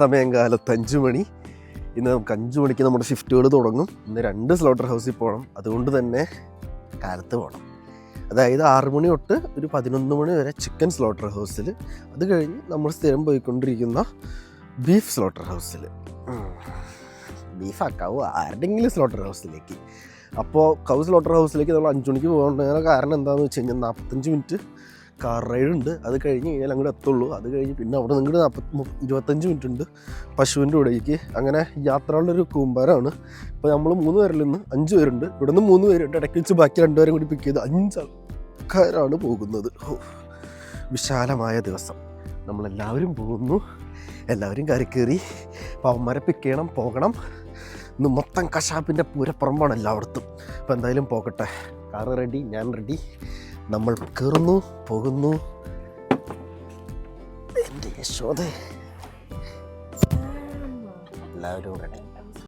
സമയം കാലത്ത് 5 മണി. ഇന്ന് നമുക്ക് 5 മണിക്ക് നമ്മുടെ ഷിഫ്റ്റുകൾ തുടങ്ങും. ഇന്ന് 2 സ്ലോട്ടർ ഹൗസിൽ പോകണം. അതുകൊണ്ട് തന്നെ കാലത്ത് പോകണം. അതായത് 6 മണി തൊട്ട് ഒരു 11 മണി വരെ ചിക്കൻ സ്ലോട്ടർ ഹൗസിൽ, അത് കഴിഞ്ഞ് നമ്മൾ സ്ഥിരം പോയിക്കൊണ്ടിരിക്കുന്ന ബീഫ് സ്ലോട്ടർ ഹൗസിൽ, ബീഫാക്കാവോ ആരുടെങ്കിലും സ്ലോട്ടർ ഹൗസിലേക്ക്. അപ്പോൾ കൗ സ്ലോട്ടർ ഹൗസിലേക്ക് നമ്മൾ 5 മണിക്ക് പോകേണ്ട കാരണം എന്താണെന്ന് വെച്ച് കഴിഞ്ഞാൽ 45 മിനിറ്റ് കാർ റൈഡ് ഉണ്ട്. അത് കഴിഞ്ഞ് കഴിഞ്ഞാൽ അങ്ങോട്ട് എത്തുള്ളൂ. അത് കഴിഞ്ഞ് പിന്നെ അവിടെ നിന്ന് 25 മിനിറ്റ് ഉണ്ട് പശുവിൻ്റെ കൂടേക്ക്. അങ്ങനെ യാത്രകളുടെ കൂമ്പാരമാണ്. ഇപ്പോൾ നമ്മൾ 3 പേരിൽ നിന്ന് 5 പേരുണ്ട്. ഇവിടെ നിന്ന് 3 പേരുണ്ട്. ഇടയ്ക്ക് വെച്ച് ബാക്കി 2 പേരും കൂടി പിക്ക് ചെയ്ത് 5 ആൾക്കാരാണ് പോകുന്നത്. വിശാലമായ ദിവസം. നമ്മളെല്ലാവരും പോകുന്നു. എല്ലാവരും കയറി പാവന്മാരെ പിക്ക് ചെയ്യണം, പോകണം. ഇന്ന് മൊത്തം കശാപ്പിൻ്റെ പൂരപ്പുറമ്പാണ് എല്ലായിടത്തും. അപ്പോൾ എന്തായാലും പോകട്ടെ. കാറ് റെഡി, ഞാൻ റെഡി. നമ്മൾ കയറുന്നു, പോകുന്നു. എൻ്റെ യശോദേ, എല്ലാവരും റെഡി.